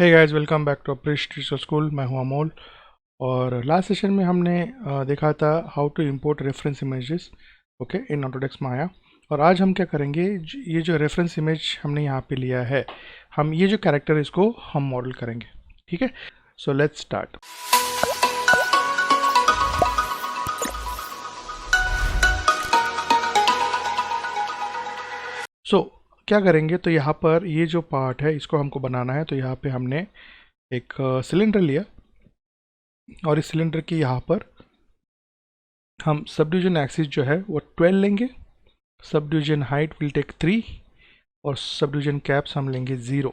Hey guys, welcome back to अप्रेश teacher school. मैं हूं अमोल। और लास्ट सेशन में हमने देखा था how to import reference images okay in Autodesk Maya. और आज हम क्या करेंगे, ये जो रेफरेंस इमेज हमने यहाँ पे लिया है, हम ये जो कैरेक्टर है इसको हम मॉडल करेंगे। ठीक है, सो लेट्स स्टार्ट। सो क्या करेंगे, तो यहाँ पर ये जो पार्ट है इसको हमको बनाना है। तो यहाँ पे हमने एक सिलेंडर लिया और इस सिलेंडर के यहाँ पर हम सब डिवीजन एक्सिस जो है वो 12 लेंगे, sub division height will take 3 और सब डिवीजन कैप्स हम लेंगे 0।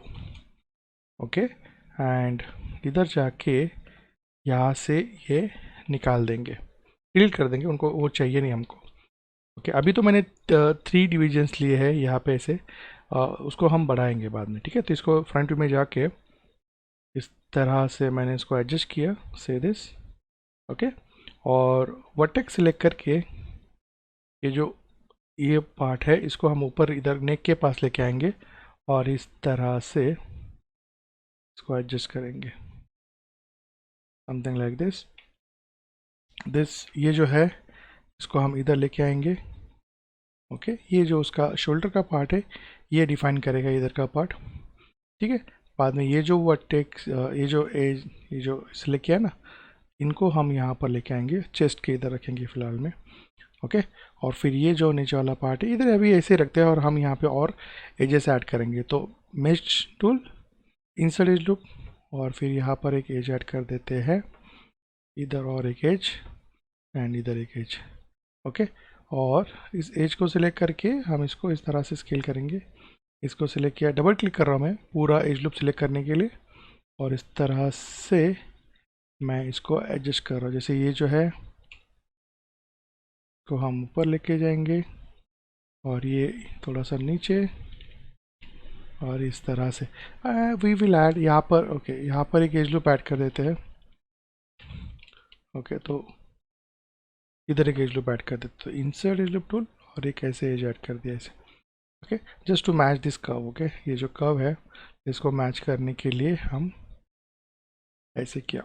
ओके, एंड इधर जाके यहाँ से ये निकाल देंगे, डिलीट कर देंगे उनको, वो चाहिए नहीं हमको। ओके, अभी तो मैंने 3 डिविजन्स लिए हैं यहाँ पे ऐसे, उसको हम बढ़ाएंगे बाद में। ठीक है, तो इसको फ्रंट व्यू में जाके इस तरह से मैंने इसको एडजस्ट किया, से दिस। ओके, और वर्टेक्स सिलेक्ट करके ये जो ये पार्ट है इसको हम ऊपर इधर नेक के पास लेके आएंगे और इस तरह से इसको एडजस्ट करेंगे, समथिंग लाइक दिस। ये जो है इसको हम इधर लेके आएंगे। ओके, ये जो उसका शोल्डर का पार्ट है ये डिफाइन करेगा इधर का पार्ट। ठीक है, बाद में ये जो वर्टेक्स, ये जो सिलेक्ट किया ना, इनको हम यहाँ पर लेके आएंगे, चेस्ट के इधर रखेंगे फिलहाल में। ओके, और फिर ये जो नीचे वाला पार्ट है इधर अभी ऐसे रखते हैं और हम यहाँ पे और एजेस ऐड करेंगे। तो mesh tool, insert edge loop, और फिर यहाँ पर एक एज ऐड कर देते हैं, इधर और एक एज एंड इधर एक एज। ओके, और इस एज को सिलेक्ट करके हम इसको इस तरह से स्केल करेंगे। इसको सिलेक्ट किया, डबल क्लिक कर रहा हूँ मैं पूरा एज लूप सिलेक्ट करने के लिए, और इस तरह से मैं इसको एडजस्ट कर रहा हूँ। जैसे ये जो है को हम ऊपर लेके जाएंगे और ये थोड़ा सा नीचे, और इस तरह से वी विल ऐड यहाँ पर। ओके, यहाँ पर एक एज लूप ऐड कर देते हैं। ओके, तो इधर एक एज लूप ऐड कर देते, तो इंसर्ट एज लूप टूल और एक ऐसे एज ऐड कर दिया ऐसे। Okay, just to match this curve. Okay, ये जो कर्व है इसको मैच करने के लिए हम ऐसे किया।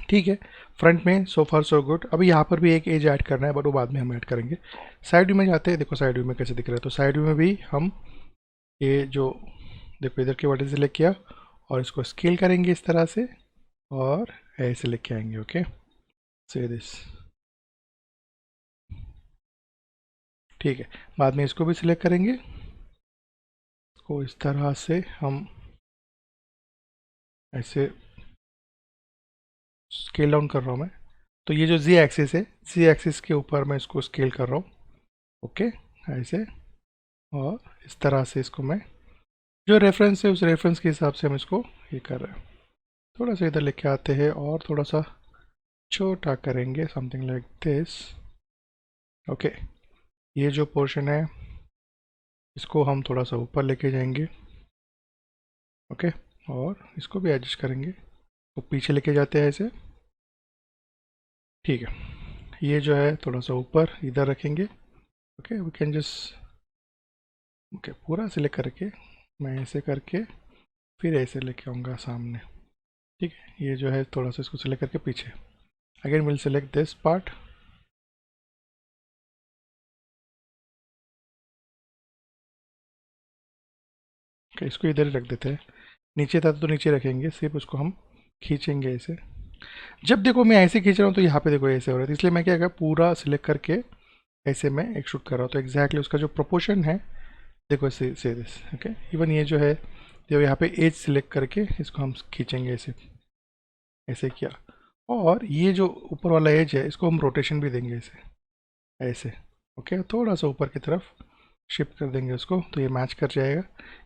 ठीक है, फ्रंट में सो फार सो गुड। अभी यहाँ पर भी एक एज ऐड करना है बट वो बाद में हम ऐड करेंगे। साइड व्यू में जाते हैं, देखो साइड व्यू में कैसे दिख रहा है। तो साइड व्यू में भी हम ये जो देखो इधर के वर्टेक्स सिलेक्ट किया और इसको स्केल करेंगे इस तरह से और ऐसे लेके आएंगे। ओके, से दिस। ठीक है, बाद में इसको भी सिलेक्ट करेंगे, इसको इस तरह से हम ऐसे स्केल डाउन कर रहा हूँ मैं। तो ये जो जी एक्सिस है, जी एक्सिस के ऊपर मैं इसको स्केल कर रहा हूँ। ओके, ऐसे, और इस तरह से इसको मैं जो रेफरेंस है उस रेफरेंस के हिसाब से हम इसको ये कर रहे हैं। थोड़ा सा इधर लेके आते हैं और थोड़ा सा छोटा करेंगे, समथिंग लाइक दिस। ओके, ये जो पोर्शन है इसको हम थोड़ा सा ऊपर लेके जाएंगे। ओके, और इसको भी एडजस्ट करेंगे, तो पीछे लेके जाते हैं ऐसे। ठीक है, ये जो है थोड़ा सा ऊपर इधर रखेंगे। Okay, we can just, okay, पूरा सिलेक्ट करके मैं ऐसे करके फिर ऐसे लेके आऊँगा सामने। ठीक है, ये जो है थोड़ा सा इसको सिलेक्ट करके पीछे, again will select this part. Okay, इसको इधर ही रख देते हैं। नीचे था तो नीचे रखेंगे, सिर्फ उसको हम खींचेंगे ऐसे। जब देखो मैं ऐसे खींच रहा हूँ तो यहाँ पे देखो ऐसे हो रहा है, तो इसलिए मैं क्या कर पूरा सिलेक्ट करके ऐसे मैं एक शूट कर रहा हूँ। तो एग्जैक्टली उसका जो प्रोपोर्शन है देखो से दिस। ओके, इवन ये जो है जो यहाँ पे एज सिलेक्ट करके इसको हम खींचेंगे ऐसे, ऐसे किया। और ये जो ऊपर वाला एज है इसको हम रोटेशन भी देंगे ऐसे, ऐसे। ओके, थोड़ा सा ऊपर की तरफ शिफ्ट कर देंगे उसको, तो ये मैच कर जाएगा।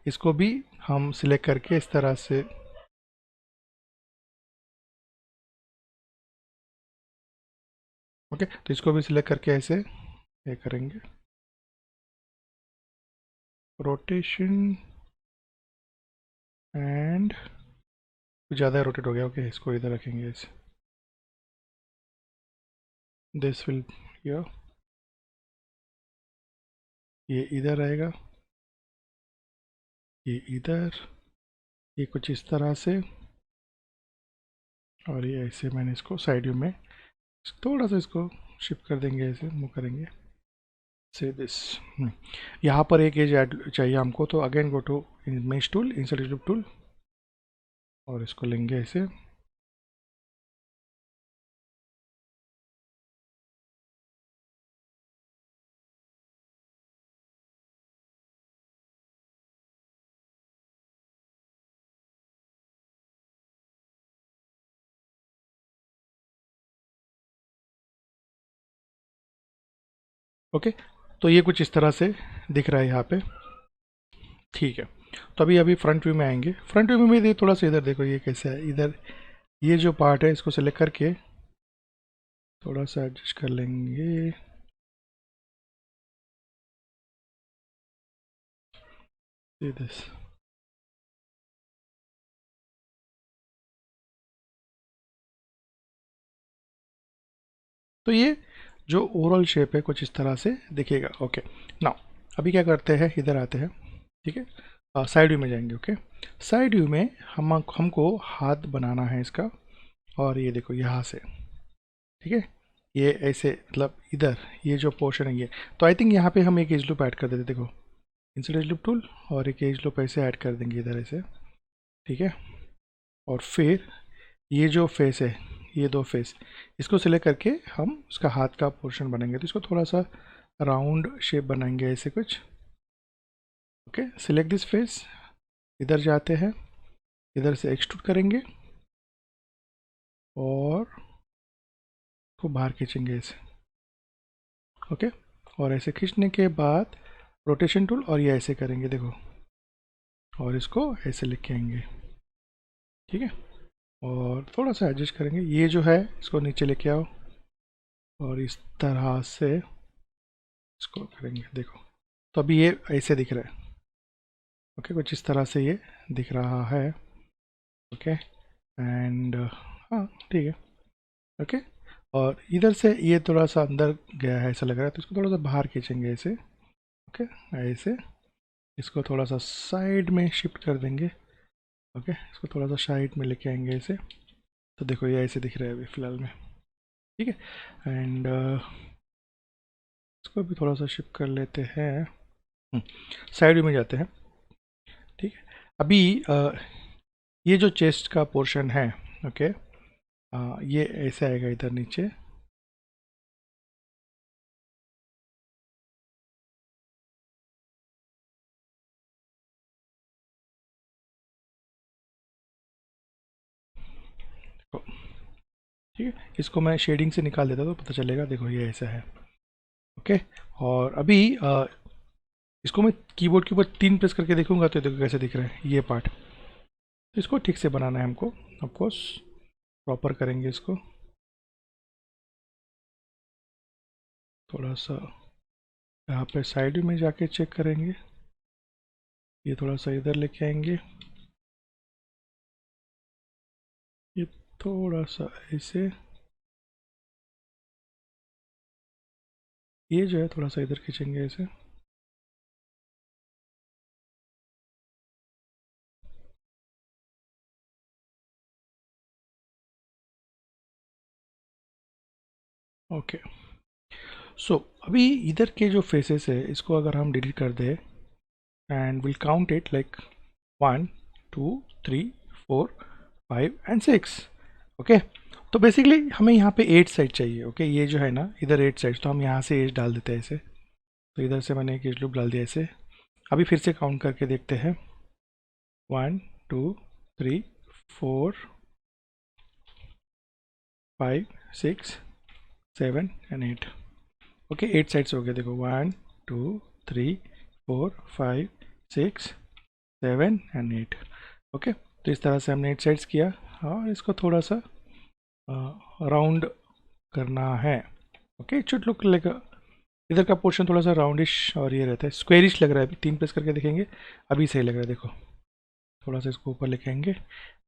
इसको भी हम सिलेक्ट करके इस तरह से, ओके, तो इसको भी सिलेक्ट करके ऐसे ये करेंगे, रोटेशन, एंड ज़्यादा रोटेट हो गया। ओके, इसको इधर रखेंगे ऐसे, दिस विल, ये इधर आएगा, ये इधर, ये कुछ इस तरह से, और ये ऐसे मैंने इसको साइड व्यू में थोड़ा सा इसको शिफ्ट कर देंगे, ऐसे मूव करेंगे से दिस। यहाँ पर एक एज ऐड चाहिए हमको, तो again go to mesh tool, insert tool, और इसको लेंगे ऐसे। ओके, तो ये कुछ इस तरह से दिख रहा है यहाँ पे। ठीक है, तो अभी अभी फ्रंट व्यू में आएंगे। फ्रंट व्यू में थोड़ा सा इधर देखो ये कैसे है। इधर ये जो पार्ट है इसको सेलेक्ट करके थोड़ा सा एडजस्ट कर लेंगे। दिस, तो ये जो ओवरऑल शेप है कुछ इस तरह से दिखेगा। ओके, नाउ अभी क्या करते हैं, इधर आते हैं। ठीक है, साइड व्यू में जाएंगे। ओके, साइड व्यू में हमको हाथ बनाना है इसका, और ये देखो यहाँ से। ठीक है, ये ऐसे मतलब इधर ये जो पोर्शन है ये, तो आई थिंक यहाँ पे हम एक एज लूप ऐड कर देते। देखो इंसर्ट एज लूप टूल, और एक एज लूप ऐसे ऐड कर देंगे इधर ऐसे। ठीक है, और फिर ये जो फेस है, ये दो फेस, इसको सिलेक्ट करके हम उसका हाथ का पोर्शन बनाएंगे। तो इसको थोड़ा सा राउंड शेप बनाएंगे ऐसे कुछ। ओके, सिलेक्ट दिस फेस, इधर जाते हैं, इधर से एक्सट्रूड करेंगे और को बाहर खींचेंगे ऐसे। ओके, और ऐसे खींचने के बाद रोटेशन टूल, और ये ऐसे करेंगे देखो, और इसको ऐसे लेके आएंगे। ठीक है, और थोड़ा सा एडजस्ट करेंगे। ये जो है इसको नीचे लेके आओ, और इस तरह से इसको करेंगे देखो। तो अभी ये ऐसे दिख रहा है। ओके, कुछ इस तरह से ये दिख रहा है। ओके, एंड हाँ ठीक है। ओके, और इधर से ये थोड़ा सा अंदर गया है ऐसा लग रहा है, तो इसको थोड़ा सा बाहर खींचेंगे ऐसे। ओके, ऐसे इसको थोड़ा सा साइड में शिफ्ट कर देंगे। ओके, इसको थोड़ा सा साइड में लेके आएंगे ऐसे। तो देखो ये ऐसे दिख रहा है अभी फ़िलहाल में। ठीक है, एंड इसको भी थोड़ा सा शिफ्ट कर लेते हैं। साइड में जाते हैं। ठीक है, अभी ये जो चेस्ट का पोर्शन है, ओके, ये ऐसे आएगा इधर नीचे। ठीक है, इसको मैं शेडिंग से निकाल देता तो पता चलेगा। देखो ये ऐसा है। ओके, और अभी इसको मैं कीबोर्ड के ऊपर 3 प्रेस करके देखूंगा तो देखो कैसे दिख रहा है ये पार्ट। तो इसको ठीक से बनाना है हमको, ऑफकोर्स प्रॉपर करेंगे इसको। थोड़ा सा यहाँ पे साइड में जाके चेक करेंगे। ये थोड़ा सा इधर लेके आएंगे, ये थोड़ा सा ऐसे, ये जो है थोड़ा सा इधर खींचेंगे ऐसे। ओके, सो अभी इधर के जो फेसेस है इसको अगर हम डिलीट कर दें, and will count it like 1 2 3 4 5 and 6। Okay, तो बेसिकली हमें यहाँ पे 8 साइड चाहिए। ओके, ये जो है ना इधर 8 साइड, तो हम यहाँ से एज डाल देते हैं ऐसे। तो इधर से मैंने एक एज लूप डाल दिया ऐसे। अभी फिर से काउंट करके देखते हैं, 1 2 3 4 5 6 7 एंड 8। ओके, 8 साइड्स हो गए। देखो 1 2 3 4 5 6 7 एंड 8। ओके, तो इस तरह से हमने 8 साइड्स किया, और इसको थोड़ा सा राउंड करना है। Okay, it should look like, इधर का पोर्शन थोड़ा सा राउंडिश और ये रहता है, स्क्वेरिश लग रहा है। अभी 3 प्रेस करके देखेंगे, अभी सही लग रहा है। देखो थोड़ा सा इसको ऊपर लेके आएंगे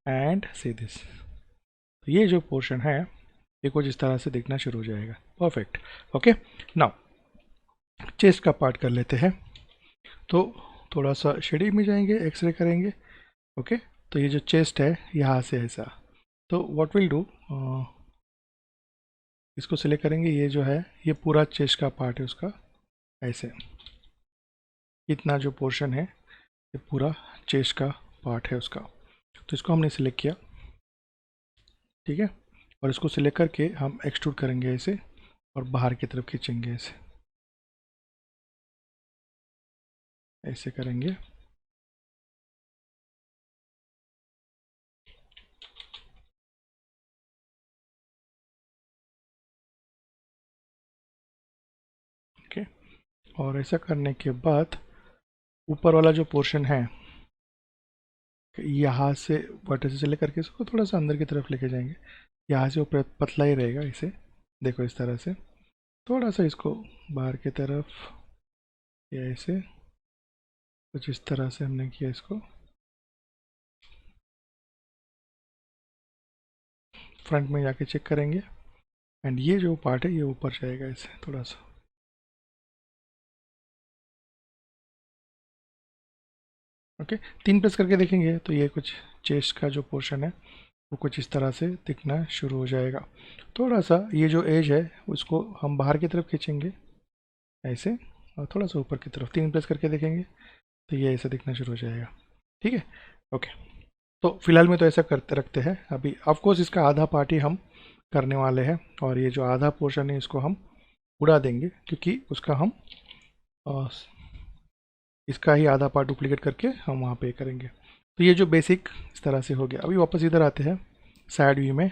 एंड सी दिस। तो ये जो पोर्शन है ये कुछ इस तरह से दिखना शुरू हो जाएगा। परफेक्ट। ओके, नाउ चेस्ट का पार्ट कर लेते हैं। तो थोड़ा सा शेडिंग में जाएंगे, एक्सरे करेंगे। ओके, तो ये जो चेस्ट है यहाँ से ऐसा, तो व्हाट विल डू, इसको सिलेक्ट करेंगे, ये जो है ये पूरा चेस्ट का पार्ट है उसका, ऐसे इतना जो पोर्शन है ये पूरा चेस्ट का पार्ट है उसका। तो इसको हमने सिलेक्ट किया, ठीक है, और इसको सिलेक्ट करके हम एक्सट्रूड करेंगे ऐसे और बाहर की तरफ खींचेंगे ऐसे, ऐसे करेंगे। ओके, और ऐसा करने के बाद ऊपर वाला जो पोर्शन है यहाँ से वर्टिस से लेकर के इसको थोड़ा सा अंदर की तरफ लेके जाएंगे, यहाँ से ऊपर पतला ही रहेगा इसे, देखो इस तरह से थोड़ा सा इसको बाहर की तरफ, या ऐसे कुछ इस तरह से हमने किया इसको, फ्रंट में जाके चेक करेंगे एंड ये जो पार्ट है ये ऊपर जाएगा ऐसे थोड़ा सा। ओके, 3 प्रेस करके देखेंगे तो ये कुछ चेस्ट का जो पोर्शन है वो कुछ इस तरह से दिखना शुरू हो जाएगा। थोड़ा सा ये जो एज है उसको हम बाहर की तरफ खींचेंगे ऐसे, और थोड़ा सा ऊपर की तरफ 3 प्रेस करके देखेंगे तो ये ऐसा दिखना शुरू हो जाएगा, ठीक है। ओके, तो फिलहाल में तो ऐसा करते रखते हैं। अभी ऑफकोर्स इसका आधा पार्ट ही हम करने वाले हैं, और ये जो आधा पोर्शन है इसको हम उड़ा देंगे, क्योंकि उसका हम इसका ही आधा पार्ट डुप्लीकेट करके हम वहाँ पे करेंगे। तो ये जो बेसिक इस तरह से हो गया। अभी वापस इधर आते हैं साइड व्यू में,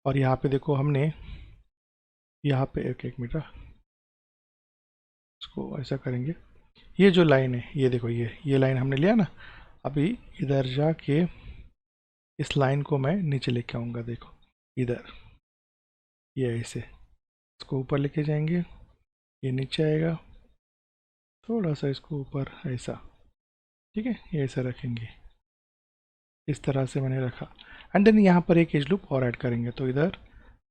और यहाँ पे देखो हमने यहाँ पे एक मिनट इसको ऐसा करेंगे, ये जो लाइन है ये देखो, ये लाइन हमने लिया ना, अभी इधर जाके इस लाइन को मैं नीचे लेके आऊँगा, देखो इधर, ये ऐसे इसको ऊपर लेके जाएंगे, ये नीचे आएगा, थोड़ा सा इसको ऊपर ऐसा, ठीक है, ये ऐसा रखेंगे, इस तरह से मैंने रखा। एंड देन यहाँ पर एक एज लूप और ऐड करेंगे, तो इधर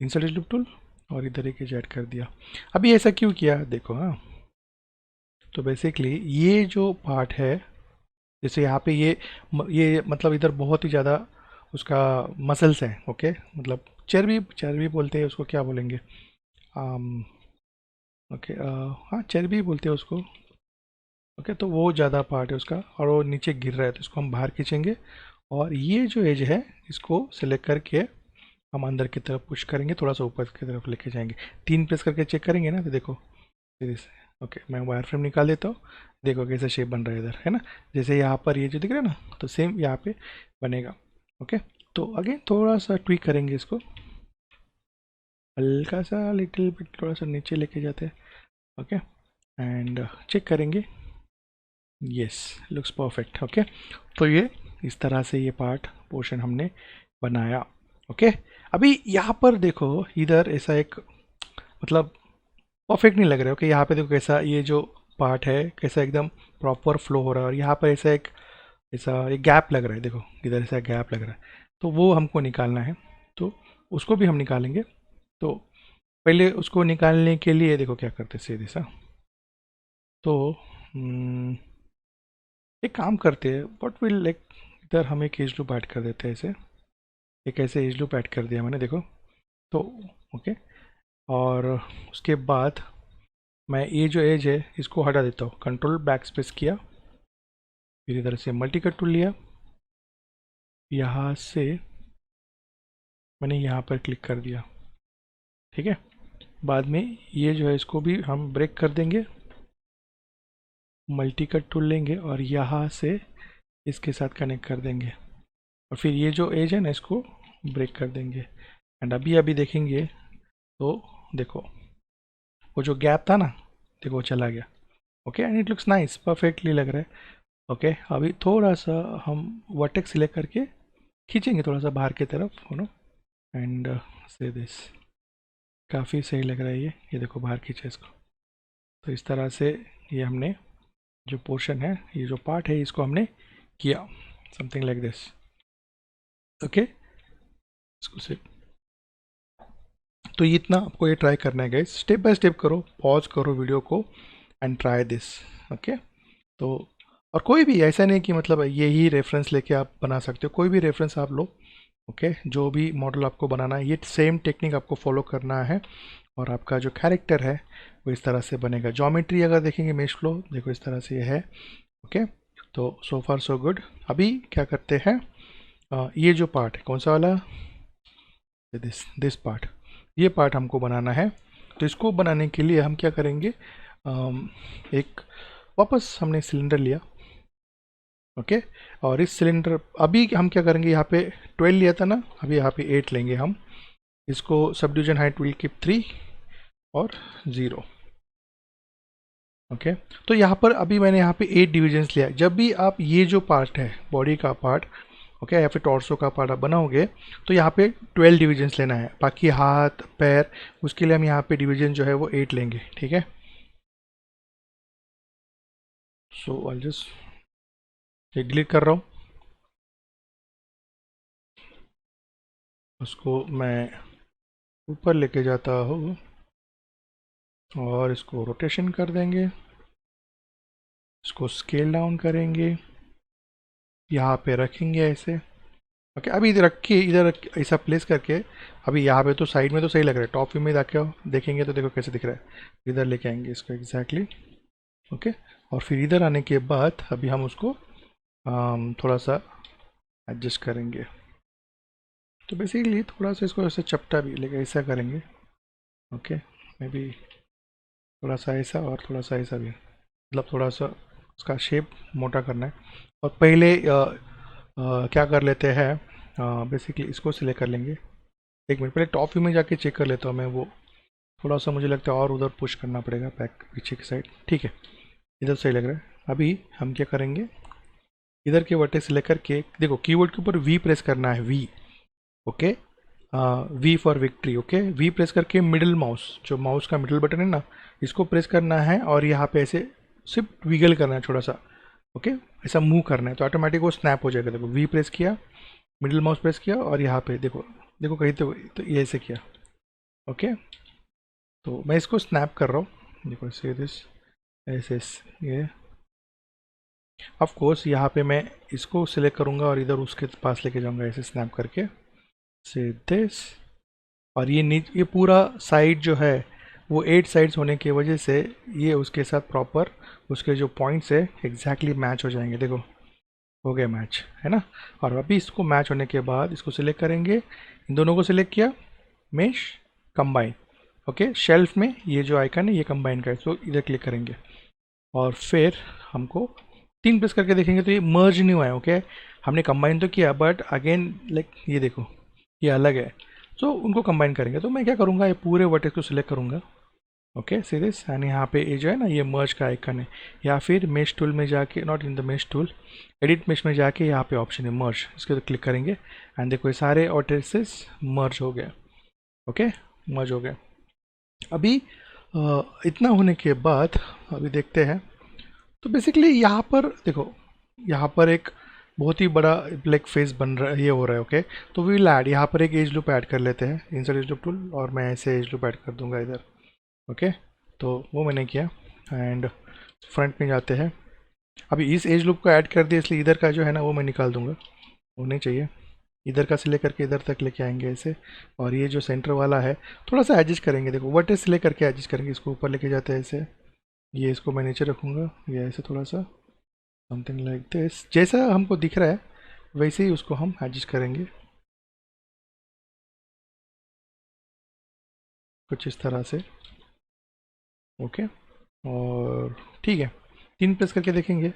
इंसर्ट एज लूप टूल और इधर एक एज ऐड कर दिया। अभी ऐसा क्यों किया देखो, हाँ, तो बेसिकली ये जो पार्ट है, जैसे यहाँ पे ये मतलब इधर बहुत ही ज़्यादा उसका मसल्स हैं, ओके, मतलब चर्बी चर्बी बोलते हैं उसको, क्या बोलेंगे, ओके, हाँ चर्बी बोलते हैं उसको, ओके। तो वो ज़्यादा पार्ट है उसका और वो नीचे गिर रहा है, तो इसको हम बाहर खींचेंगे, और ये जो एज है इसको सेलेक्ट करके हम अंदर की तरफ पुश करेंगे, थोड़ा सा ऊपर की तरफ लेके जाएंगे। 3 प्रेस करके चेक करेंगे ना, तो देखो फिर से, ओके, मैं वायर फ्रेम निकाल देता हूँ, देखो कैसा शेप बन रहा है इधर, है ना, जैसे यहाँ पर ये जो दिख रहा है ना, तो सेम यहाँ पे बनेगा। ओके, तो अगेन थोड़ा सा ट्विक करेंगे इसको, हल्का सा लिटिल बिट, थोड़ा सा नीचे लेके जाते हैं, ओके, एंड चेक करेंगे, यस, लुक्स परफेक्ट। ओके, तो ये इस तरह से ये पार्ट पोर्शन हमने बनाया। ओके, अभी यहाँ पर देखो इधर ऐसा एक मतलब परफेक्ट नहीं लग रहा है। ओके, यहाँ पे देखो कैसा ये जो पार्ट है कैसा एकदम प्रॉपर फ्लो हो रहा है, और यहाँ पर ऐसा एक गैप लग रहा है, देखो इधर ऐसा गैप लग रहा है, तो वो हमको निकालना है, तो उसको भी हम निकालेंगे। तो पहले उसको निकालने के लिए देखो क्या करते हैं, सीधे सा, तो एक काम करते हैं, व्हाट विल लाइक, इधर हम एक एज लूप ऐड कर देते हैं, ऐसे एक ऐसे एज लूप ऐड कर दिया मैंने, देखो, तो ओके, और उसके बाद मैं ये जो एज है इसको हटा देता हूँ, कंट्रोल बैक स्पेस किया, फिर इधर से मल्टी कट टूल लिया, यहाँ से मैंने यहाँ पर क्लिक कर दिया, ठीक है। बाद में ये जो है इसको भी हम ब्रेक कर देंगे, मल्टी कट टूल लेंगे और यहाँ से इसके साथ कनेक्ट कर देंगे, और फिर ये जो एज है ना इसको ब्रेक कर देंगे, एंड अभी अभी देखेंगे तो देखो वो जो गैप था ना, देखो वो चला गया। Okay, and it looks nice, perfectly लग रहा है। ओके, अभी थोड़ा सा हम वर्टेक्स सिलेक्ट करके खींचेंगे थोड़ा सा बाहर की तरफ, यू नो, एंड से दिस, काफ़ी सही लग रहा है ये देखो बाहर खींचे इसको, तो इस तरह से ये हमने जो पोर्शन है, ये जो पार्ट है, इसको हमने किया, समथिंग लाइक दिस। ओके, इसको से, तो ये इतना आपको ये ट्राई करना है गाइस, स्टेप बाय स्टेप करो, पॉज करो वीडियो को एंड ट्राई दिस। ओके, तो और कोई भी ऐसा नहीं कि मतलब यही रेफरेंस लेके आप बना सकते हो, कोई भी रेफरेंस आप लो। ओके, जो भी मॉडल आपको बनाना है ये सेम टेक्निक आपको फॉलो करना है, और आपका जो कैरेक्टर है वो इस तरह से बनेगा। ज्योमेट्री अगर देखेंगे मेश फ्लो देखो इस तरह से ये है। ओके, तो सो फार सो गुड। अभी क्या करते हैं, ये जो पार्ट है कौन सा वाला, दिस पार्ट, ये पार्ट हमको बनाना है। तो इसको बनाने के लिए हम क्या करेंगे, एक वापस हमने सिलेंडर लिया। ओके, और इस सिलेंडर अभी हम क्या करेंगे, यहाँ पे 12 लिया था ना, अभी यहाँ पे 8 लेंगे हम। इसको sub division height will keep 3 और 0। ओके, तो यहाँ पर अभी मैंने यहाँ पे 8 डिविजन्स लिया। जब भी आप ये जो पार्ट है बॉडी का पार्ट, ओके, या फिर टॉर्सो का पार्ट आप बनाओगे तो यहाँ पे 12 डिविजन्स लेना है। बाकी हाथ पैर उसके लिए हम यहाँ पे डिवीजन जो है वो 8 लेंगे, ठीक है। सो आई जस्ट डिलीट कर रहा हूँ, उसको मैं ऊपर लेके जाता हूँ और इसको रोटेशन कर देंगे, इसको स्केल डाउन करेंगे, यहाँ पे रखेंगे ऐसे। ओके, अभी इधर रख के इधर ऐसा प्लेस करके, अभी यहाँ पे तो साइड में तो सही लग रहा है, टॉप व्यू में जाके देखेंगे तो देखो कैसे दिख रहा है। इधर लेके आएंगे इसको एग्जैक्टली। ओके, और फिर इधर आने के बाद अभी हम उसको थोड़ा सा एडजस्ट करेंगे। तो बेसिकली थोड़ा सा इसको ऐसे चपटा भी लेके ऐसा करेंगे। ओके, मे बी थोड़ा सा ऐसा और थोड़ा सा ऐसा भी, मतलब थोड़ा सा उसका शेप मोटा करना है। और पहले क्या कर लेते हैं, बेसिकली इसको सिलेक्ट कर लेंगे। एक मिनट पहले टॉप व्यू में जाके चेक कर लेता हूँ मैं, वो थोड़ा सा मुझे लगता है और उधर पुश करना पड़ेगा बैक पीछे की साइड। ठीक है, इधर सही लग रहा है। अभी हम क्या करेंगे, इधर के वर्टेक्स सिलेक्ट करके देखो कीबोर्ड के ऊपर वी प्रेस करना है, V. Okay, V for victory. Okay, V press करके मिडिल माउस, जो माउस का मिडिल बटन है ना, इसको प्रेस करना है और यहाँ पे ऐसे सिर्फ विगल करना है थोड़ा सा। ओके, ऐसा मूव करना है तो ऑटोमेटिक वो स्नैप हो जाएगा। देखो वी प्रेस किया, मिडिल माउस प्रेस किया और यहाँ पे देखो, देखो कहीं तो ये ऐसे किया। ओके, तो मैं इसको स्नैप कर रहा हूँ, देखो से दिस ऐसे ये। ऑफ कोर्स यहाँ पे मैं इसको सिलेक्ट करूँगा और इधर उसके पास लेके जाऊँगा ऐसे स्नैप करके से दिस। और ये पूरा साइड जो है वो 8 साइड्स होने की वजह से ये उसके साथ प्रॉपर उसके जो पॉइंट्स है एग्जैक्टली मैच हो जाएंगे। देखो हो गया मैच, है ना। और अभी इसको मैच होने के बाद इसको सिलेक्ट करेंगे, इन दोनों को सिलेक्ट किया, मेश कंबाइन। ओके, शेल्फ में ये जो आइकन है ये कंबाइन का है, तो इधर क्लिक करेंगे और फिर हमको 3 प्रेस करके देखेंगे तो ये मर्ज नहीं हुआ है। ओके, हमने कंबाइन तो किया बट अगेन लाइक ये देखो ये अलग है, तो उनको कंबाइन करेंगे। तो मैं क्या करूँगा, ये पूरे वर्टेक्स को सिलेक्ट करूँगा। ओके, सीरीज एंड यहाँ पे ये जो है ना ये मर्ज का आइकन है, या फिर मेश टूल में जाके, not in the mesh tool, edit mesh में जाके यहाँ पे ऑप्शन है मर्ज, इसके तो क्लिक करेंगे एंड देखो ये सारे वर्टेक्सेस मर्ज हो गए। ओके, मर्ज हो गए। अभी इतना होने के बाद अभी देखते हैं, तो बेसिकली यहाँ पर देखो, यहाँ पर एक बहुत ही बड़ा ब्लैक फेस बन रहा है, ये हो रहा है। ओके, तो वी विल ऐड, यहाँ पर एक एज लूप ऐड कर लेते हैं, इंसर्ट एज लूप टूल, और मैं ऐसे एज लूप ऐड कर दूंगा इधर। ओके, तो वो मैंने किया एंड फ्रंट में जाते हैं। अभी इस एज लूप को ऐड कर दिया इसलिए इधर का जो है ना वो मैं निकाल दूंगा, वो नहीं चाहिए। इधर का सिलेक्ट करके इधर तक लेके आएंगे ऐसे, और ये जो सेंटर वाला है थोड़ा सा एडजस्ट करेंगे। देखो वर्टेक्स सिलेक्ट करके एडजस्ट करेंगे, इसको ऊपर लेके जाते हैं ऐसे, ये इसको मैं नीचे रखूँगा, ये ऐसे थोड़ा सा समथिंग लाइक दिस, जैसा हमको दिख रहा है वैसे ही उसको हम एडजस्ट करेंगे कुछ इस तरह से। ओके, और ठीक है, 3 प्रेस करके देखेंगे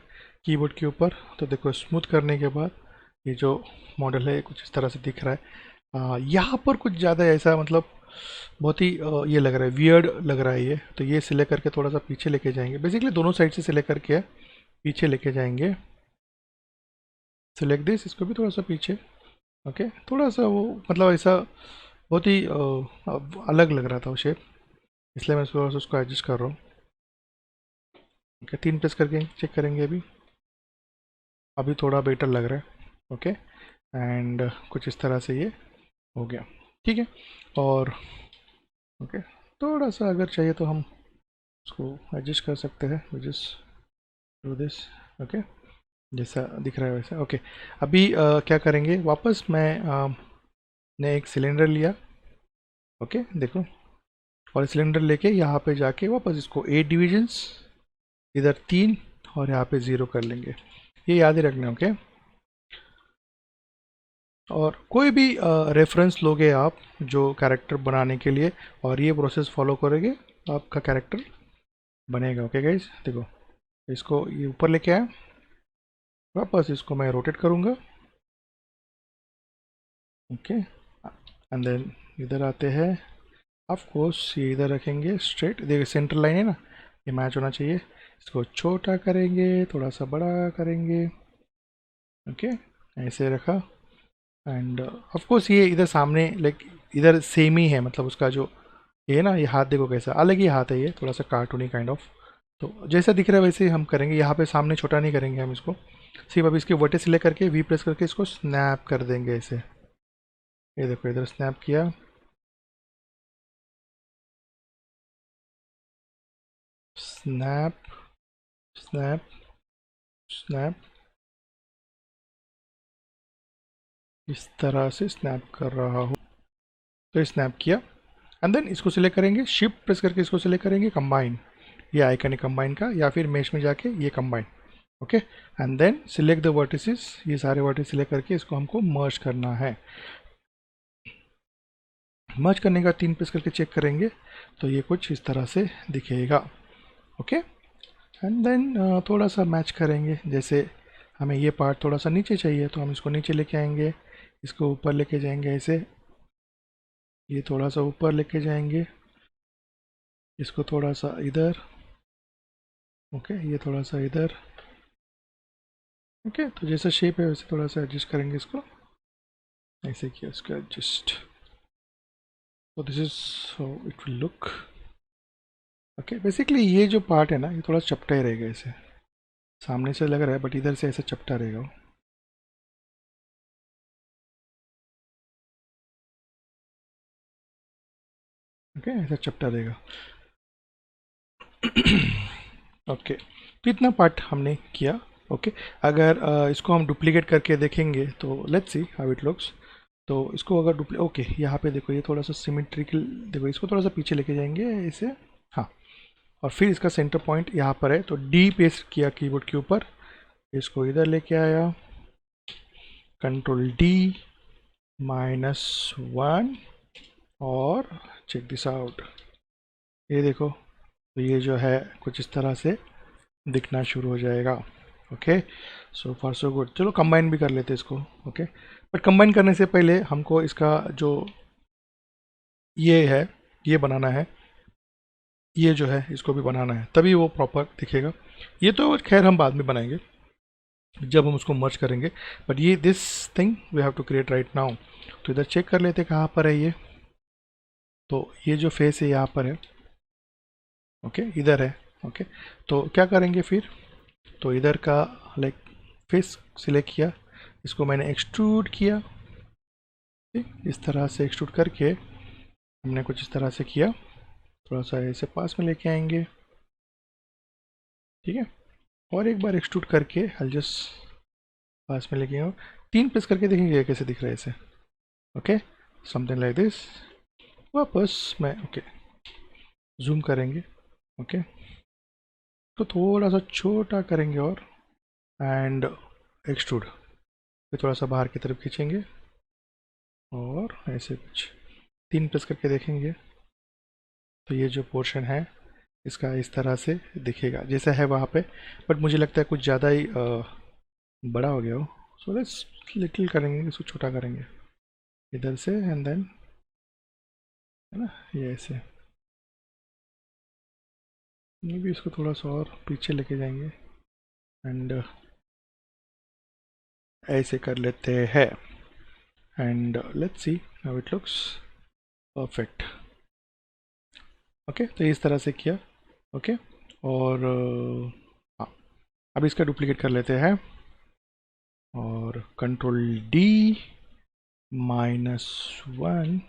कीबोर्ड के ऊपर, तो देखो स्मूथ करने के बाद ये जो मॉडल है कुछ इस तरह से दिख रहा है। यहाँ पर कुछ ज़्यादा ऐसा मतलब बहुत ही ये लग रहा है, वियर्ड लग रहा है ये, तो ये सिलेक्ट करके थोड़ा सा पीछे लेके जाएंगे। बेसिकली दोनों साइड से सिलेक्ट करके पीछे लेके जाएंगे, सिलेक्ट दिस, इसको भी थोड़ा सा पीछे। ओके, थोड़ा सा वो मतलब ऐसा बहुत ही अलग लग रहा था वो शेप, इसलिए मैं थोड़ा सा उसको एडजस्ट कर रहा हूँ। ओके, 3 प्रेस करके चेक करेंगे, अभी थोड़ा बेटर लग रहा है। ओके, एंड कुछ इस तरह से ये हो गया, ठीक है। और ओके, थोड़ा सा अगर चाहिए तो हम उसको एडजस्ट कर सकते हैं, जस्ट डू दिस। ओके, जैसा दिख रहा है वैसा। ओके, अभी क्या करेंगे, वापस मैं ने एक सिलेंडर लिया। ओके देखो, और सिलेंडर लेके यहाँ पे जाके वापस इसको 8 डिविजन्स, इधर 3 और यहाँ पे 0 कर लेंगे। ये याद ही रखना। ओके, और कोई भी रेफरेंस लोगे आप जो कैरेक्टर बनाने के लिए, और ये प्रोसेस फॉलो करोगे तो आपका कैरेक्टर बनेगा। ओके गाइज देखो, इसको ये ऊपर लेके आया, वापस इसको मैं रोटेट करूँगा। ओके, एंड देन इधर आते हैं। ऑफ कोर्स ये इधर रखेंगे स्ट्रेट, देखिए सेंटर लाइन है ना, ये मैच होना चाहिए। इसको छोटा करेंगे, थोड़ा सा बड़ा करेंगे। ओके, ऐसे रखा। एंड ऑफ कोर्स ये इधर सामने लाइक इधर सेम ही है, मतलब उसका जो ये ना, ये हाथ देखो कैसा अलग ही हाथ है, ये थोड़ा सा कार्टूनी काइंड ऑफ। तो जैसा दिख रहा है वैसे ही हम करेंगे, यहाँ पे सामने छोटा नहीं करेंगे हम इसको। सिर्फ अभी इसके वर्टेक्स सिलेक्ट करके वी प्रेस करके इसको स्नैप कर देंगे ऐसे। ये देखो इधर स्नैप किया, स्नैप स्नैप स्नैप, इस तरह से स्नैप कर रहा हूँ। तो स्नैप किया, एंड देन इसको सिलेक्ट करेंगे, शिफ्ट प्रेस करके इसको सिलेक्ट करेंगे कंबाइन, ये आइकन है कंबाइन का, या फिर मेश में जाके ये combine. Okay, and then select the vertices, ये सारे वर्टिस सिलेक्ट करके इसको हमको मर्ज करना है। मर्ज करने का 3 प्रेस करके चेक करेंगे तो ये कुछ इस तरह से दिखेगा। ओके, एंड देन थोड़ा सा मैच करेंगे, जैसे हमें ये पार्ट थोड़ा सा नीचे चाहिए तो हम इसको नीचे लेके आएंगे, इसको ऊपर लेके जाएंगे ऐसे, ये थोड़ा सा ऊपर लेके जाएंगे, इसको थोड़ा सा इधर। ओके, ये थोड़ा सा इधर। ओके, तो जैसा शेप है वैसे थोड़ा सा एडजस्ट करेंगे इसको, ऐसे किया इसको एडजस्ट। तो this is how it will look. Okay, basically ये जो पार्ट है ना, ये थोड़ा चपटा ही रहेगा, ऐसे सामने से लग रहा है बट इधर से ऐसा चपटा रहेगा वो। ओके, ऐसा चपटा रहेगा। ओके, तो इतना पार्ट हमने किया। ओके, अगर इसको हम डुप्लीकेट करके देखेंगे तो let's see how it looks. तो इसको अगर ओके, यहाँ पे देखो ये थोड़ा सा सिमेट्रिकल, देखो इसको थोड़ा सा पीछे लेके जाएंगे ऐसे। हाँ, और फिर इसका सेंटर पॉइंट यहाँ पर है, तो डी पेस्ट किया कीबोर्ड के ऊपर, इसको इधर लेके आया, कंट्रोल डी -1, और चेक दिस आउट, ये देखो, तो ये जो है कुछ इस तरह से दिखना शुरू हो जाएगा। ओके, सो फार सो गुड। चलो कंबाइन भी कर लेते हैं इसको। ओके, बट कंबाइन करने से पहले हमको इसका जो ये है, ये बनाना है, ये जो है इसको भी बनाना है, तभी वो प्रॉपर दिखेगा। ये तो खैर हम बाद में बनाएंगे जब हम उसको मर्ज करेंगे, बट ये this thing we have to create right now. तो इधर चेक कर लेते कहाँ पर है ये, तो ये जो फेस है यहाँ पर है। ओके, इधर है। ओके, तो क्या करेंगे फिर, तो इधर का लाइक फेस सिलेक्ट किया, इसको मैंने एक्सट्रूड किया, ठीक, इस तरह से एक्सट्रूड करके हमने कुछ इस तरह से किया, थोड़ा सा ऐसे पास में लेके आएंगे, ठीक है, और एक बार एक्सट्रूड करके हल जस्ट पास में लेके आओ, 3 प्रेस करके देखेंगे कैसे दिख रहा है इसे। Okay, something like this. वापस मैं ओके जूम करेंगे। ओके, तो थोड़ा सा छोटा करेंगे और एंड एक्सट्रूड, फिर थोड़ा सा बाहर की तरफ खींचेंगे और ऐसे कुछ 3 प्रेस करके देखेंगे तो ये जो पोर्शन है इसका इस तरह से दिखेगा जैसा है वहाँ पे, बट मुझे लगता है कुछ ज़्यादा ही बड़ा हो गया हो, सो लेट्स लिटिल करेंगे, इसको छोटा करेंगे इधर से, एंड देन है ना ये ऐसे, ये भी इसको थोड़ा सा और पीछे लेके जाएंगे एंड ऐसे कर लेते हैं, and let's see how it looks perfect. Okay, तो इस तरह से किया। ओके, और हाँ, अब इसका डुप्लीकेट कर लेते हैं और कंट्रोल डी -1,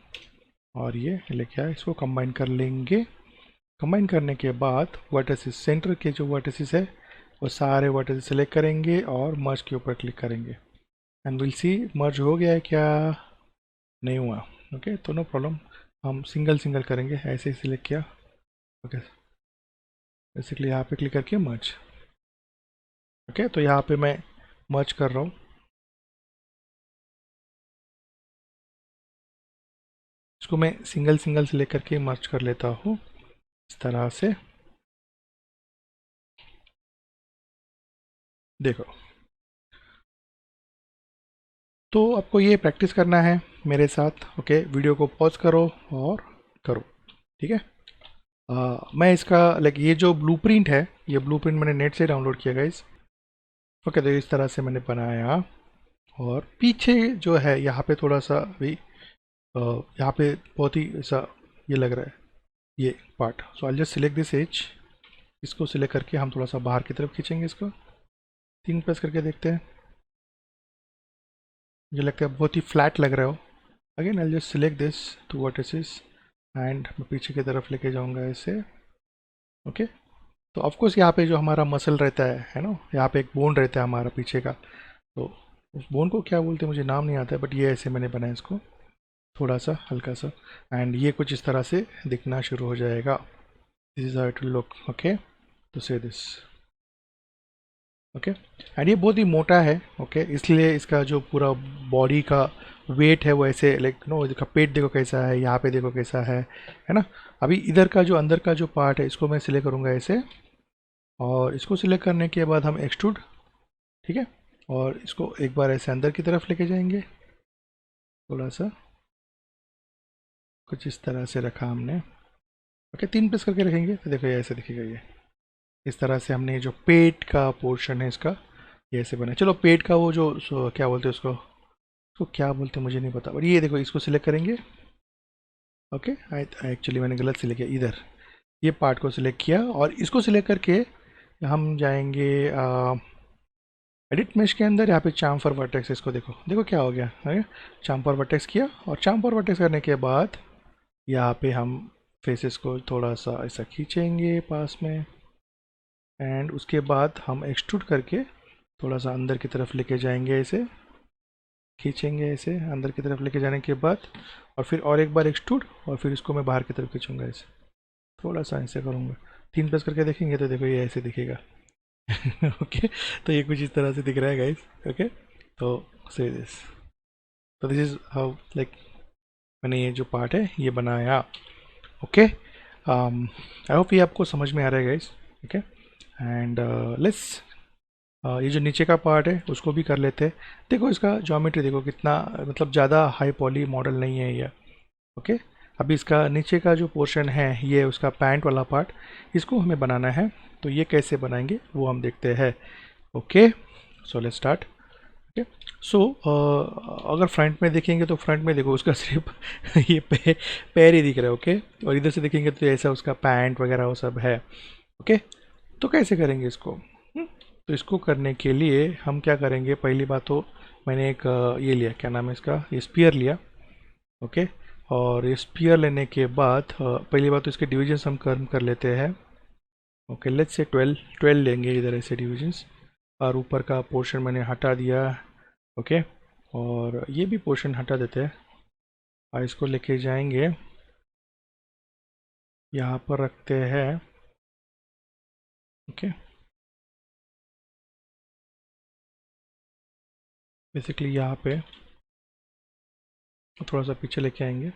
और ये लेके आए, इसको कंबाइन कर लेंगे। कंबाइन करने के बाद वर्टिसेस, सेंटर के जो वर्टिसेस है वो सारे वर्टिसेस सिलेक्ट करेंगे और मर्ज के ऊपर क्लिक करेंगे एंड विल सी मर्ज हो गया है क्या, नहीं हुआ। ओके तो नो प्रॉब्लम, हम सिंगल सिंगल करेंगे, ऐसे ही सिलेक्ट किया। ओके बेसिकली यहाँ पे क्लिक करके मर्ज। ओके तो यहाँ पे मैं मर्ज कर रहा हूँ, इसको मैं सिंगल सिंगल सिलेक्ट करके मर्ज कर लेता हूँ इस तरह से। देखो तो आपको ये प्रैक्टिस करना है मेरे साथ। ओके वीडियो को पॉज करो और करो, ठीक है। मैं इसका लाइक ये जो ब्लूप्रिंट है, ये ब्लूप्रिंट मैंने नेट से डाउनलोड किया गाइस। ओके तो इस तरह से मैंने बनाया और पीछे जो है यहाँ पे थोड़ा सा भी यहाँ पे बहुत ही ऐसा ये लग रहा है ये part, so I just select this edge, इसको सिलेक्ट करके हम थोड़ा सा बाहर की तरफ खींचेंगे इसको, 3 प्रेस करके देखते हैं। मुझे लगता है बहुत ही फ्लैट लग रहा हो। Again I just select this two vertices and मैं पीछे की तरफ लेके जाऊंगा ऐसे। ओके तो ऑफकोर्स यहाँ पे जो हमारा मसल रहता है ना, यहाँ पे एक बोन रहता है हमारा पीछे का, तो उस बोन को क्या बोलते हैं मुझे नाम नहीं आता है, बट ये ऐसे मैंने बनाया इसको थोड़ा सा हल्का सा, एंड ये कुछ इस तरह से दिखना शुरू हो जाएगा। This is how it will look. Okay तो से दिस। ओके एंड ये बहुत ही मोटा है। ओके इसलिए इसका जो पूरा बॉडी का वेट है वो ऐसे लाइक नो, इसका पेट देखो कैसा है, यहाँ पे देखो कैसा है ना। अभी इधर का जो अंदर का जो पार्ट है इसको मैं सिलेक्ट करूँगा ऐसे, और इसको सिलेक्ट करने के बाद हम एक्सट्रूड, ठीक है, और इसको एक बार ऐसे अंदर की तरफ लेके जाएंगे थोड़ा सा, कुछ इस तरह से रखा हमने। ओके 3 प्रेस करके रखेंगे तो देखो ये ऐसे दिखेगा, ये इस तरह से हमने जो पेट का पोर्शन है इसका ये ऐसे बना। चलो पेट का वो जो क्या बोलते हैं उसको क्या बोलते हैं मुझे नहीं पता, बट ये देखो इसको सिलेक्ट करेंगे। ओके एक्चुअली मैंने गलत सिलेक्ट किया, इधर ये पार्ट को सिलेक्ट किया और इसको सिलेक्ट करके हम जाएंगे एडिट मेश के अंदर, यहाँ पे चाम फॉर वर्टेक्स, इसको देखो देखो क्या हो गया है, चाम फॉर वर्टेक्स किया, और चाम फॉर वर्टेक्स करने के बाद यहाँ पे हम फेसेस को थोड़ा सा ऐसा खींचेंगे पास में, एंड उसके बाद हम एक्सट्रूड करके थोड़ा सा अंदर की तरफ लेके जाएंगे, ऐसे खींचेंगे ऐसे अंदर की तरफ लेके जाने के बाद, और फिर और एक बार एक्सट्रूड, और फिर इसको मैं बाहर की तरफ खींचूंगा ऐसे, थोड़ा सा ऐसे करूँगा। 3 प्रेस करके देखेंगे तो देखो ये ऐसे दिखेगा। ओके तो ये कुछ इस तरह से दिख रहा है गाइस। ओके तो से दिस, तो दिस इज हाउ लाइक मैंने ये जो पार्ट है ये बनाया। ओके आई होप ये आपको समझ में आ रहा है गाइस। ओके एंड लेट्स ये जो नीचे का पार्ट है उसको भी कर लेते हैं। देखो इसका ज्योमेट्री देखो कितना मतलब ज़्यादा हाई पॉली मॉडल नहीं है ये। ओके अभी इसका नीचे का जो पोर्शन है ये उसका पैंट वाला पार्ट, इसको हमें बनाना है, तो ये कैसे बनाएंगे वो हम देखते हैं। Okay so let's start. Okay so अगर फ्रंट में देखेंगे तो फ्रंट में देखो उसका सिर्फ ये पैर ही दिख रहा है। ओके और इधर से देखेंगे तो ऐसा उसका पैंट वगैरह वो सब है। ओके तो कैसे करेंगे इसको? तो इसको करने के लिए हम क्या करेंगे, पहली बात तो मैंने एक ये लिया, क्या नाम है इसका, ये स्पीयर लिया। ओके और ये स्पीयर लेने के बाद पहली बात तो इसके डिविजन्स हम कर लेते हैं। ओके लेट्स से 12 लेंगे इधर ऐसे डिविजन्स, और ऊपर का पोर्शन मैंने हटा दिया। ओके और ये भी पोर्शन हटा देते हैं, और इसको लेके जाएंगे यहाँ पर रखते हैं। ओके बेसिकली यहाँ पे थोड़ा सा पीछे लेके आएंगे,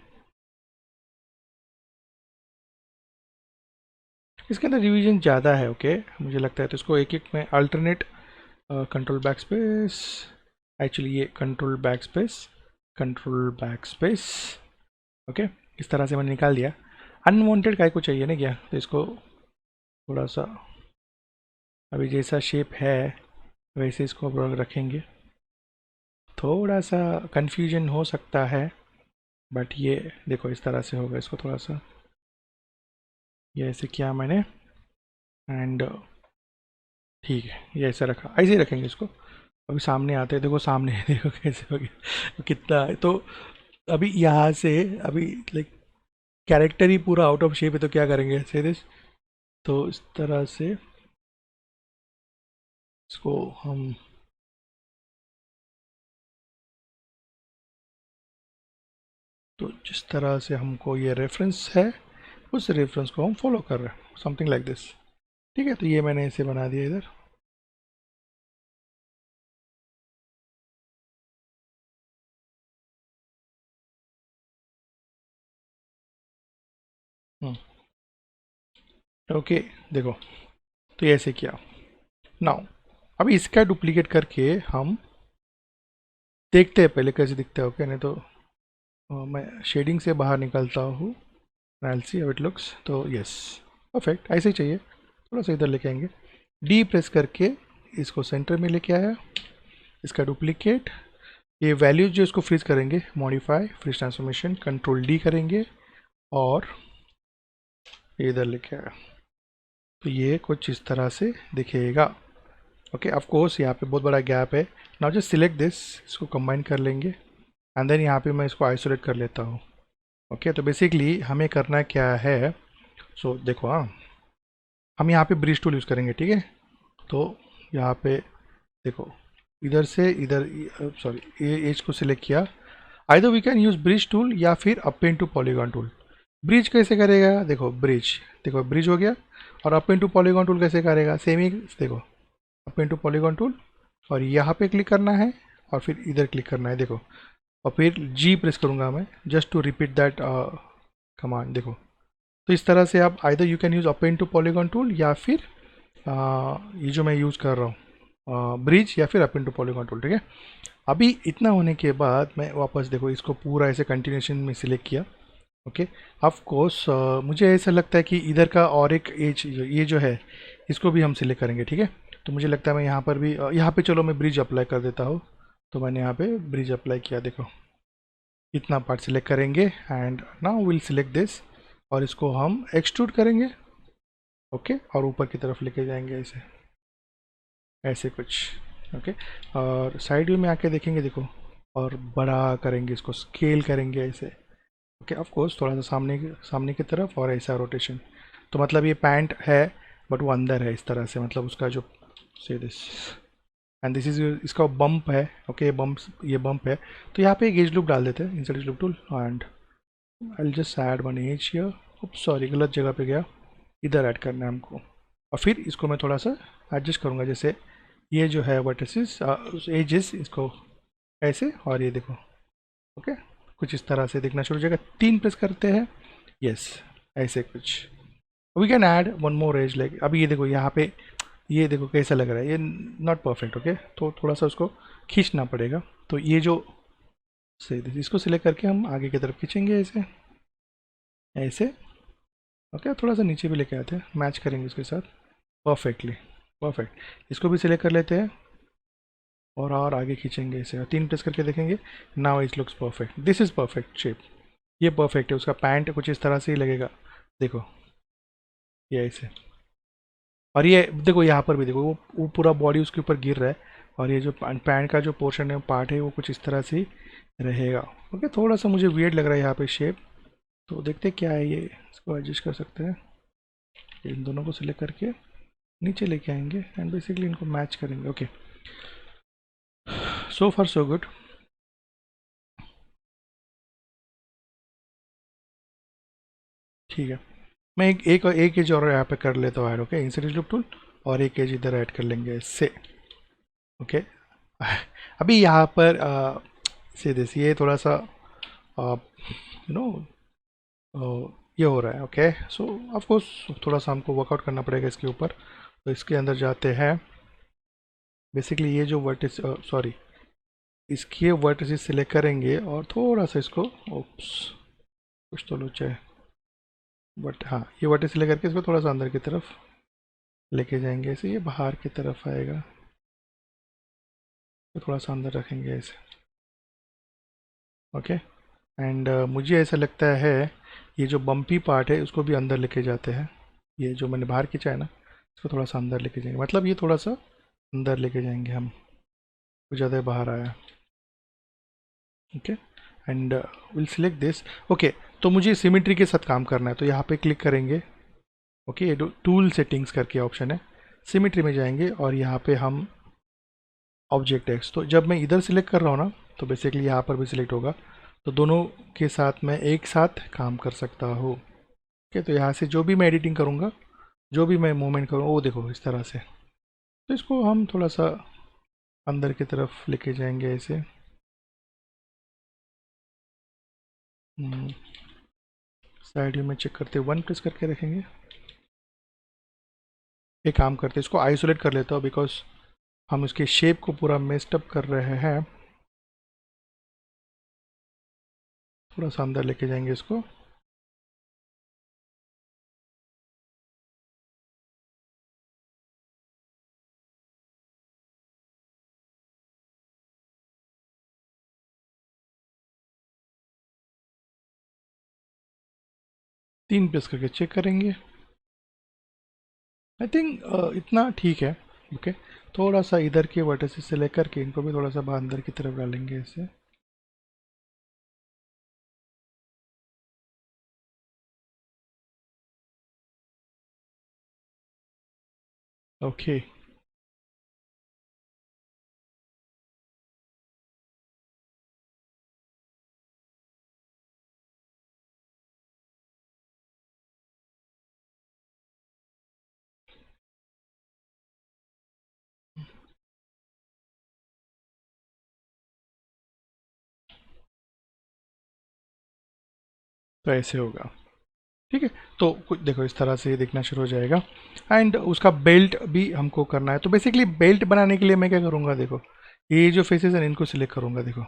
इसके अंदर रिवीजन ज़्यादा है। ओके मुझे लगता है तो इसको एक एक में alternate control back space, actually ये कंट्रोल बैक स्पेस। ओके इस तरह से मैंने निकाल दिया। अनवांटेड काय को चाहिए ना क्या, तो इसको थोड़ा सा अभी जैसा शेप है वैसे इसको अब रखेंगे। थोड़ा सा कन्फ्यूजन हो सकता है बट ये देखो इस तरह से होगा, इसको थोड़ा सा ये ऐसे किया मैंने, एंड ठीक है ये ऐसा रखा, ऐसे ही रखेंगे इसको। अभी सामने आते हैं, देखो सामने देखो कैसे हो गया कितना है। तो अभी यहाँ से अभी लाइक कैरेक्टर ही पूरा आउट ऑफ शेप है, तो क्या करेंगे ऐसे दिस, तो इस तरह से इसको हम तो जिस तरह से हमको ये रेफरेंस है उस रेफरेंस को हम फॉलो कर रहे हैं, समथिंग लाइक दिस। ठीक है, तो ये मैंने इसे बना दिया इधर। ओके, देखो, तो ये ऐसे किया। नाउ अभी इसका डुप्लीकेट करके हम देखते हैं पहले कैसे दिखता है। ओके, नहीं तो मैं शेडिंग से बाहर निकलता हूँ। आई सी हाउ इट लुक्स। तो यस, परफेक्ट, ऐसे ही चाहिए। थोड़ा सा इधर लेके आएंगे, डी प्रेस करके इसको सेंटर में लेके आया। इसका डुप्लीकेट, ये वैल्यूज जो इसको फ्रीज करेंगे, modify freeze transformation, control D करेंगे और ये इधर लेके आया। तो ये कुछ इस तरह से दिखेगा। ओके, ऑफ कोर्स यहाँ पे बहुत बड़ा गैप है। नाउ जस्ट सिलेक्ट दिस, इसको कंबाइन कर लेंगे एंड देन यहाँ पे मैं इसको आइसोलेट कर लेता हूँ। ओके, तो बेसिकली हमें करना क्या है, सो देखो, हाँ, हम यहाँ पे ब्रिज टूल यूज़ करेंगे। ठीक है, तो यहाँ पे देखो, इधर से इधर, सॉरी, ये एज को सिलेक्ट किया। Either we can use bridge tool या फिर append to polygon tool. Bridge कैसे करेगा, देखो ब्रिज, देखो ब्रिज हो गया। और अपेंड टू पॉलीगॉन टूल कैसे करेगा, सेम ही, देखो अपेंड टू पॉलीगॉन टूल और यहाँ पे क्लिक करना है और फिर इधर क्लिक करना है, देखो। और फिर जी प्रेस करूँगा मैं just to repeat that command, देखो। तो इस तरह से आप either you can use append to polygon tool या फिर ये जो मैं यूज़ कर रहा हूँ ब्रिज या फिर अपेंड टू पॉलीगॉन टूल। ठीक है, अभी इतना होने के बाद मैं वापस, देखो, इसको पूरा ऐसे कंटिन्यूशन में सिलेक्ट किया। ओके, ऑफ कोर्स मुझे ऐसा लगता है कि इधर का और एक एज, ये जो है, इसको भी हम सिलेक्ट करेंगे। ठीक है, तो मुझे लगता है मैं यहाँ पर भी, यहाँ पे चलो मैं ब्रिज अप्लाई कर देता हूँ। तो मैंने यहाँ पे ब्रिज अप्लाई किया, देखो इतना पार्ट सिलेक्ट करेंगे and now will select this और इसको हम एक्सट्रूड करेंगे। ओके, और ऊपर की तरफ लेके जाएंगे ऐसे, ऐसे कुछ। ओके, और साइड व्यू में आके देखेंगे, देखो, और बड़ा करेंगे, इसको स्केल करेंगे ऐसे। ओके, ऑफ कोर्स थोड़ा सा सामने की तरफ और ऐसा रोटेशन। तो मतलब ये पैंट है बट वो अंदर है इस तरह से, मतलब उसका जो, से दिस एंड दिस इज, इसका बम्प है। ओके, ये बम्प है। तो यहाँ पे एक एज लूप डाल देते हैं, insert edge loop tool and I just add one edge here. Sorry, गलत जगह पे गया, इधर ऐड करना है हमको। और फिर इसको मैं थोड़ा सा एडजस्ट करूँगा, जैसे ये जो है वर्टिसेस एजेस, इसको ऐसे, और ये देखो। ओके, कुछ इस तरह से दिखना शुरू हो जाएगा। 3 प्रेस करते हैं, यस, ऐसे कुछ। We can add one more edge, like अभी ये देखो यहाँ पे, ये देखो कैसा लग रहा है, ये नॉट परफेक्ट। ओके, तो थोड़ा सा उसको खींचना पड़ेगा। तो ये जो सही, इसको सिलेक्ट करके हम आगे की तरफ खींचेंगे ऐसे, ऐसे। ओके, थोड़ा सा नीचे भी लेके आते हैं, मैच करेंगे इसके साथ परफेक्टली, परफेक्ट। इसको भी सिलेक्ट कर लेते हैं और आगे खींचेंगे इसे, 3 प्रेस करके देखेंगे। Now it looks perfect, this is perfect shape, ये परफेक्ट है। उसका पैंट कुछ इस तरह से ही लगेगा, देखो ये ऐसे। और ये देखो यहाँ पर भी देखो, वो पूरा बॉडी उसके ऊपर गिर रहा है और ये जो पैंट का जो पोर्शन है, पार्ट है, वो कुछ इस तरह से ही रहेगा। ओके, थोड़ा सा मुझे वियर्ड लग रहा है यहाँ पे शेप, तो देखते क्या है ये, इसको एडजस्ट कर सकते हैं। इन दोनों को सिलेक्ट करके नीचे लेके आएंगे एंड बेसिकली इनको मैच करेंगे। ओके, सो फार सो गुड। ठीक है, मैं एक एज और यहाँ पे कर लेता हूँ add. Okay, insert loop tool और एक एज इधर ऐड कर लेंगे इससे। ओके, अभी यहाँ पर से दिस, ये थोड़ा सा यू नो ये हो रहा है। ओके, सो ऑफ कोर्स थोड़ा सा हमको वर्कआउट करना पड़ेगा इसके ऊपर। तो इसके अंदर जाते हैं, बेसिकली ये जो वर्टिस, सॉरी, इसके वर्टिस सिलेक्ट करेंगे और थोड़ा सा इसको, ओप्स, कुछ तो लोचा है, बट हाँ, ये वर्टिस सिलेक्ट करके इसको थोड़ा सा अंदर की तरफ लेके जाएंगे ऐसे, ये बाहर की तरफ आएगा, तो थोड़ा सा अंदर रखेंगे ऐसे। ओके, एंड मुझे ऐसा लगता है ये जो बम्पी पार्ट है उसको भी अंदर लेके जाते हैं। ये जो मैंने बाहर खींचा है ना, इसको थोड़ा सा अंदर लेके जाएंगे, मतलब ये थोड़ा सा अंदर लेके जाएंगे हम, कुछ ज़्यादा बाहर आया। Okay, and will select this. Okay, तो मुझे सिमेट्री के साथ काम करना है, तो यहाँ पे क्लिक करेंगे। ओके, ये टूल सेटिंग्स करके ऑप्शन है, सिमेट्री में जाएंगे और यहाँ पे हम ऑब्जेक्ट एक्स, तो जब मैं इधर सिलेक्ट कर रहा हूँ ना तो बेसिकली यहाँ पर भी सिलेक्ट होगा, तो दोनों के साथ मैं एक साथ काम कर सकता हूँ। ओके, तो यहाँ से जो भी मैं एडिटिंग करूँगा, जो भी मैं मूवमेंट करूँगा, वो देखो इस तरह से। तो इसको हम थोड़ा सा अंदर की तरफ लेके जाएंगे ऐसे। साइड व्यू में चेक करते 1 प्रेस करके रखेंगे। एक काम करते इसको आइसोलेट कर लेता हूँ, बिकॉज हम इसके शेप को पूरा मेस्ड अप कर रहे हैं। थोड़ा सा अंदर लेके जाएंगे इसको। तीन प्रेस करके चेक करेंगे। आई थिंक इतना ठीक है। ओके, थोड़ा सा इधर के वर्टिसेस से लेकर के इनको भी थोड़ा सा बाहर अंदर की तरफ डालेंगे ऐसे। ओके, तो ऐसे होगा। ठीक है, तो कुछ देखो इस तरह से ये दिखना शुरू हो जाएगा। एंड उसका बेल्ट भी हमको करना है, तो बेसिकली बेल्ट बनाने के लिए मैं क्या करूँगा, देखो ये जो फेसेस हैं इनको सिलेक्ट करूँगा। देखो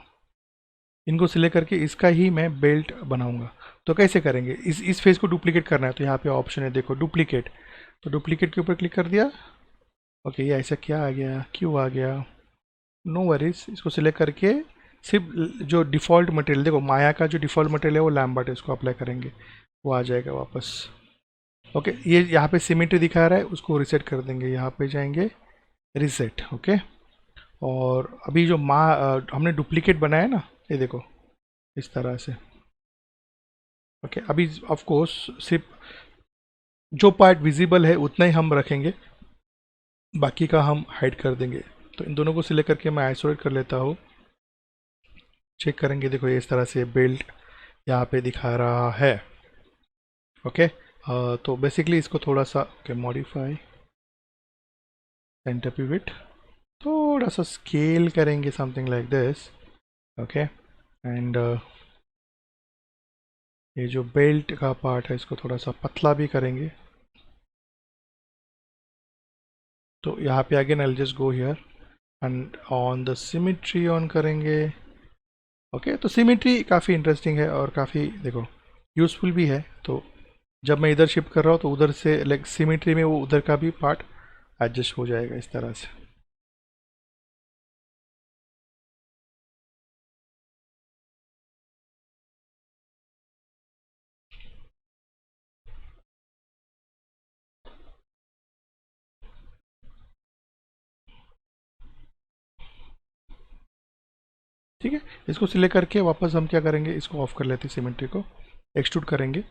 इनको सिलेक्ट करके इसका ही मैं बेल्ट बनाऊंगा। तो कैसे करेंगे, इस फेस को डुप्लीकेट करना है, तो यहाँ पे ऑप्शन है देखो डुप्लीकेट। तो डुप्लीकेट के ऊपर क्लिक कर दिया। ओके, ये ऐसा क्या आ गया, क्यों आ गया, नो वरीज। इसको सिलेक्ट करके सिर्फ जो डिफ़ॉल्ट मटेरियल, देखो माया का जो डिफ़ॉल्ट मटेरियल है वो लैम्बर्ट है, इसको अप्लाई करेंगे, वो आ जाएगा वापस। ओके, ये यहाँ पे सिमेट्री दिखा रहा है, उसको रिसेट कर देंगे, यहाँ पे जाएंगे रिसेट। ओके, और अभी जो हमने डुप्लीकेट बनाया है ना, ये देखो इस तरह से। ओके, अभी ऑफ कोर्स सिर्फ जो पार्ट विजिबल है उतना ही हम रखेंगे, बाकी का हम हाइड कर देंगे। तो इन दोनों को सिलेक्ट करके मैं आइसोलेट कर लेता हूँ। चेक करेंगे, देखो ये इस तरह से बेल्ट यहाँ पे दिखा रहा है। ओके, तो बेसिकली इसको थोड़ा सा ओके मॉडिफाई सेंटर पिवट, थोड़ा सा स्केल करेंगे something like this. Okay, and ये जो बेल्ट का पार्ट है इसको थोड़ा सा पतला भी करेंगे। तो यहाँ पे again I just go here and on the symmetry on करेंगे। ओके, तो सिमेट्री काफ़ी इंटरेस्टिंग है और काफ़ी देखो यूज़फुल भी है। तो जब मैं इधर शिफ्ट कर रहा हूँ तो उधर से लाइक सिमेट्री में वो उधर का भी पार्ट एडजस्ट हो जाएगा इस तरह से। ठीक है, इसको सिलेक्ट करके वापस हम क्या करेंगे, इसको ऑफ कर लेते हैं, सिमेट्री को एक्सट्रूड करेंगे,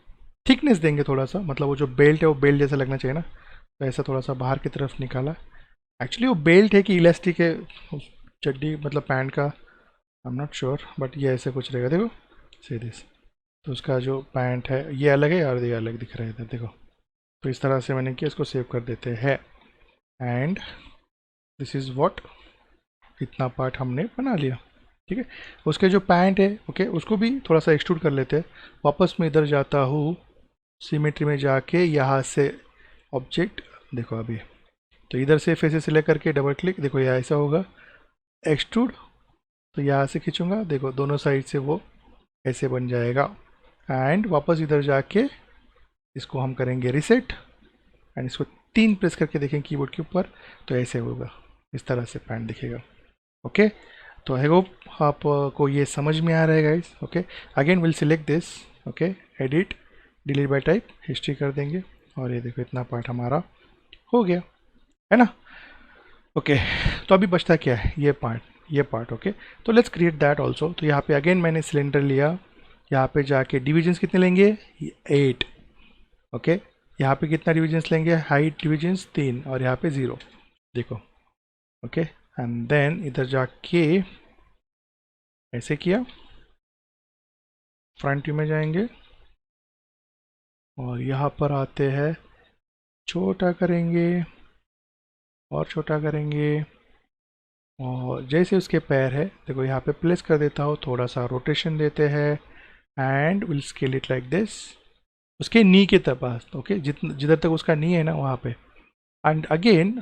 थिकनेस देंगे थोड़ा सा, मतलब वो जो बेल्ट है वो बेल्ट जैसा लगना चाहिए ना, तो ऐसा थोड़ा सा बाहर की तरफ निकाला। एक्चुअली वो बेल्ट है कि इलास्टिक है उस चड्डी मतलब पैंट का, I am not sure, but ये ऐसे कुछ रहेगा देखो सीधे से। तो उसका जो पैंट है ये अलग है और ये अलग दिख रहा है इधर देखो। तो इस तरह से मैंने किया, इसको सेव कर देते हैं एंड दिस इज़ व्हाट, इतना पार्ट हमने बना लिया। ठीक है, उसके जो पैंट है ओके उसको भी थोड़ा सा एक्सट्रूड कर लेते हैं। वापस मैं इधर जाता हूँ, सिमेट्री में जाके यहाँ से ऑब्जेक्ट देखो अभी, तो इधर से फेस सिलेक्ट करके डबल क्लिक, देखो यहाँ ऐसा होगा एक्सट्रूड, तो यहाँ से खींचूंगा, देखो दोनों साइड से वो ऐसे बन जाएगा। एंड वापस इधर जाके इसको हम करेंगे रिसेट एंड इसको 3 प्रेस करके देखें कीबोर्ड के ऊपर, तो ऐसे होगा, इस तरह से पैंट दिखेगा। ओके, तो आई होप आपको ये समझ में आ रहा है guys. Okay, again will select this, okay edit delete bye type history कर देंगे और ये देखो इतना पार्ट हमारा हो गया है ना। ओके, तो अभी बचता क्या है, ये पार्ट। ओके, तो लेट्स क्रिएट दैट ऑल्सो। तो यहाँ पे अगेन मैंने सिलेंडर लिया, यहाँ पे जाके डिविजन्स कितने लेंगे 8। ओके, यहाँ पे कितना डिविजन्स लेंगे, हाइट डिविजन्स 3 और यहाँ पे 0, देखो। ओके, एंड देन इधर जाके ऐसे किया, फ्रंट व्यू में जाएंगे और यहाँ पर आते हैं, छोटा करेंगे और छोटा करेंगे, और जैसे उसके पैर है देखो यहाँ पे प्लेस कर देता हूँ, थोड़ा सा रोटेशन देते हैं and will scale it like this, उसके नी के पास। ओके, जिधर तक उसका नी है ना वहाँ पे। एंड अगेन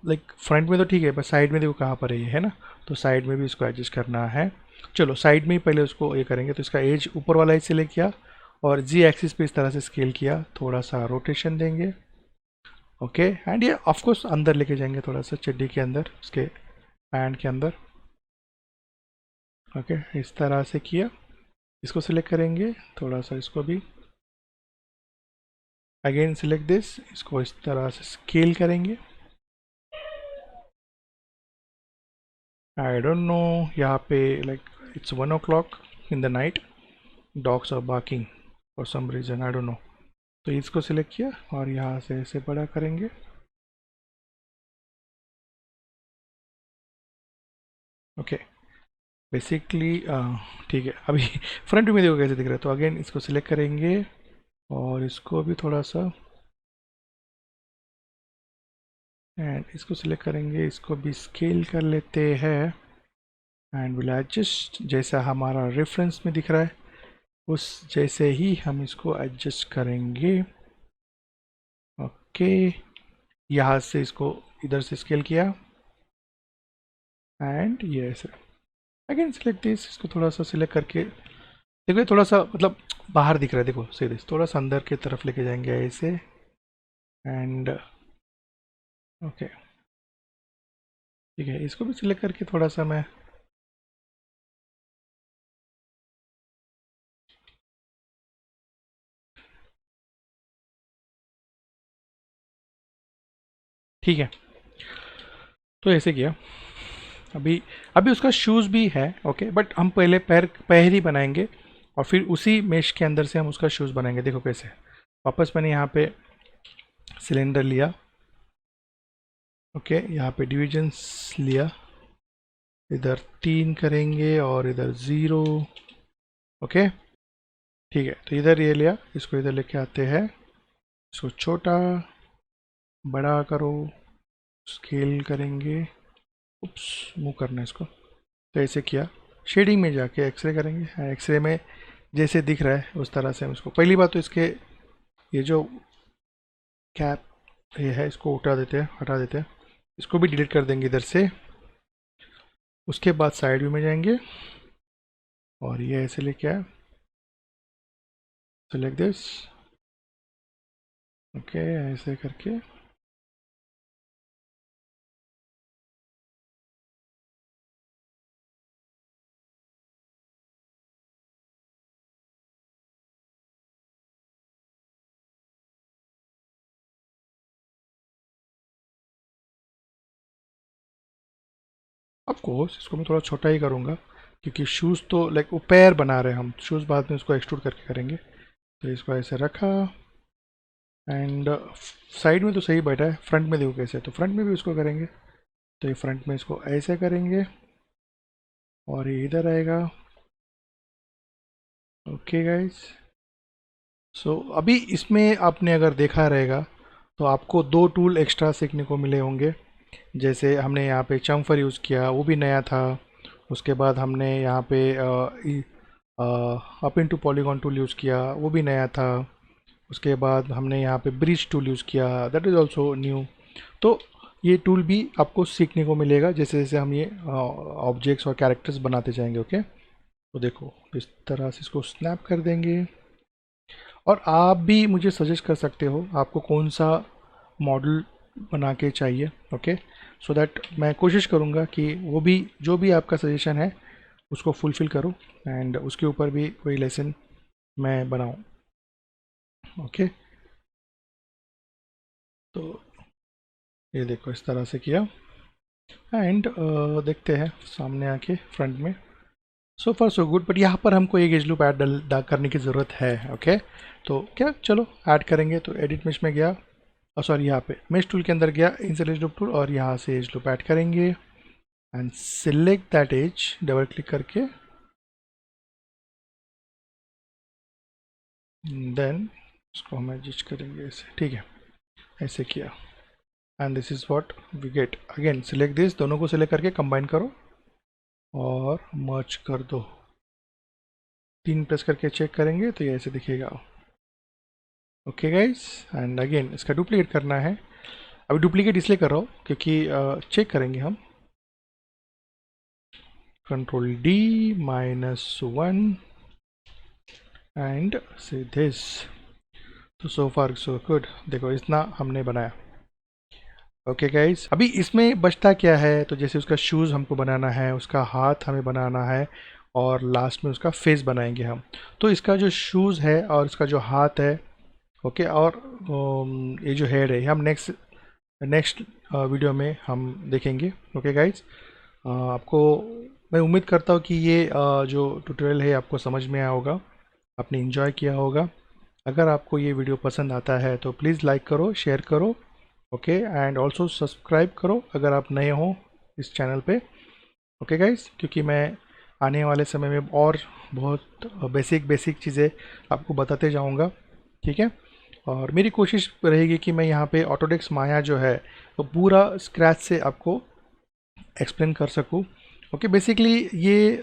लाइक फ्रंट में तो ठीक है, बस साइड में देखो कहाँ पर है ये, है ना, तो साइड में भी इसको एडजस्ट करना है। चलो साइड में ही पहले उसको ये करेंगे, तो इसका एज ऊपर वाला एज सिलेक्ट किया और जी एक्सिस पे इस तरह से स्केल किया, थोड़ा सा रोटेशन देंगे। ओके, एंड ये ऑफकोर्स अंदर लेके जाएंगे थोड़ा सा, चड्डी के अंदर, उसके पैंट के अंदर। ओके, इस तरह से किया, इसको सिलेक्ट करेंगे, थोड़ा सा इसको भी अगेन सिलेक्ट दिस, इसको इस तरह से स्केल करेंगे। आई डोंट नो, यहाँ पे like it's 1 o'clock in the night, dogs are barking for some reason, I don't know. तो इसको सिलेक्ट किया और यहाँ से ऐसे बड़ा करेंगे। ओके, बेसिकली ठीक है। अभी फ्रंट में देखो कैसे दिख रहा है, तो अगेन इसको सिलेक्ट करेंगे और इसको भी थोड़ा सा, एंड इसको सिलेक्ट करेंगे, इसको भी स्केल कर लेते हैं एंड विल एडजस्ट, जैसा हमारा रेफरेंस में दिख रहा है उस जैसे ही हम इसको एडजस्ट करेंगे। ओके, यहाँ से इसको इधर से स्केल किया एंड ये ऐसे अगेन सिलेक्ट दिस, इसको थोड़ा सा सिलेक्ट करके देखो, ये थोड़ा सा मतलब बाहर दिख रहा है, देखो सीधे थोड़ा सा अंदर की तरफ लेके जाएंगे ऐसे, एंड ओके ठीक है, इसको भी सिलेक्ट करके थोड़ा सा मैं, ठीक है, तो ऐसे किया। अभी अभी उसका शूज़ भी है, ओके, बट हम पहले पैर पैर ही बनाएंगे और फिर उसी मेश के अंदर से हम उसका शूज़ बनाएंगे। देखो कैसे, वापस मैंने यहाँ पे सिलेंडर लिया, ओके, यहाँ पे डिविजन्स लिया, इधर 3 करेंगे और इधर 0। ओके, ठीक है, तो इधर ये लिया, इसको इधर लेके आते हैं, इसको छोटा बड़ा करो, स्केल करेंगे, उप्स मूव करना है इसको, तो ऐसे किया। शेडिंग में जाके एक्सरे करेंगे, एक्सरे में जैसे दिख रहा है उस तरह से हम इसको, पहली बात तो इसके ये जो कैप ये है इसको उठा देते हैं, हटा देते हैं, इसको भी डिलीट कर देंगे इधर से। उसके बाद साइड व्यू में जाएंगे और ये ऐसे लेके आए, सेलेक्ट दिस, ओके, ऐसे करके ऑफ कोर्स इसको मैं थोड़ा छोटा ही करूँगा, क्योंकि शूज़ तो लाइक वो पैर बना रहे हैं हम, शूज़ बाद में उसको एक्सट्रूड करके करेंगे। तो इसको ऐसे रखा एंड साइड में तो सही बैठा है, फ्रंट में देखो कैसे, तो फ्रंट में भी उसको करेंगे, तो ये फ्रंट में इसको ऐसे करेंगे और ये इधर आएगा। ओके गाइस, सो अभी इसमें आपने अगर देखा रहेगा तो आपको 2 टूल एक्स्ट्रा सीखने को मिले होंगे। जैसे हमने यहाँ पे चम्फर यूज़ किया, वो भी नया था। उसके बाद हमने यहाँ पे up into polygon tool use किया, वो भी नया था। उसके बाद हमने यहाँ पे ब्रिज टूल यूज़ किया, दैट इज़ ऑल्सो न्यू। तो ये टूल भी आपको सीखने को मिलेगा जैसे जैसे हम ये ऑब्जेक्ट्स और कैरेक्टर्स बनाते जाएंगे। ओके, तो देखो इस तरह से इसको स्नैप कर देंगे और आप भी मुझे सजेस्ट कर सकते हो आपको कौन सा मॉडल बना के चाहिए। ओके, सो दैट मैं कोशिश करूँगा कि वो भी जो भी आपका सजेशन है उसको फुलफ़िल करूँ एंड उसके ऊपर भी कोई लेसन मैं बनाऊँ। ओके, तो ये देखो इस तरह से किया एंड देखते हैं सामने आके फ्रंट में। सो फार सो गुड, बट यहाँ पर हमको एक एज लूप ऐड करने की ज़रूरत है। ओके, तो क्या, चलो ऐड करेंगे। तो एडिट मेश में गया, और सॉरी यहाँ पे मेश टूल के अंदर गया, इंसर्ट एज लूप टूल, और यहाँ से एज लूप ऐड करेंगे and select that edge, double click करके देन उसको हम एडजस्ट करेंगे ऐसे, ठीक है, ऐसे किया and this is what we get. Again select this, दोनों को सिलेक्ट करके कंबाइन करो और मर्ज कर दो। 3 प्रेस करके चेक करेंगे तो ये ऐसे दिखेगा। ओके गाइस, एंड अगेन इसका डुप्लीकेट करना है। अभी डुप्लीकेट इसलिए कर रहा हूँ क्योंकि चेक करेंगे हम, कंट्रोल डी -1 एंड से दिस। तो सो फार सो गुड, देखो इतना हमने बनाया। ओके गाइस, अभी इसमें बचता क्या है, तो जैसे उसका शूज़ हमको बनाना है, उसका हाथ हमें बनाना है, और लास्ट में उसका फेस बनाएंगे हम। तो इसका जो शूज़ है और इसका जो हाथ है, ओके, और ये जो हेड है, हम नेक्स्ट नेक्स्ट वीडियो में हम देखेंगे। ओके गाइस, आपको मैं उम्मीद करता हूँ कि ये जो ट्यूटोरियल है आपको समझ में आया होगा, आपने इंजॉय किया होगा। अगर आपको ये वीडियो पसंद आता है तो प्लीज़ लाइक करो, शेयर करो, ओके, एंड ऑल्सो सब्सक्राइब करो अगर आप नए हो इस चैनल पे। ओके गाइस, क्योंकि मैं आने वाले समय में और बहुत बेसिक बेसिक चीज़ें आपको बताते जाऊंगा, ठीक है। और मेरी कोशिश रहेगी कि मैं यहाँ पे ऑटोडेस्क माया जो है वो पूरा स्क्रैच से आपको एक्सप्लेन कर सकूँ। ओके, बेसिकली ये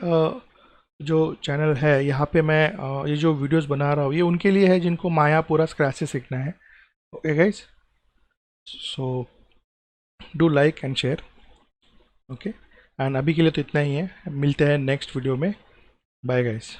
जो चैनल है यहाँ पे मैं ये जो वीडियोस बना रहा हूँ ये उनके लिए है जिनको माया पूरा स्क्रैच से सीखना है। Okay guys, so do like and share. Okay, and अभी के लिए तो इतना ही है, मिलते हैं नेक्स्ट वीडियो में। Bye guys.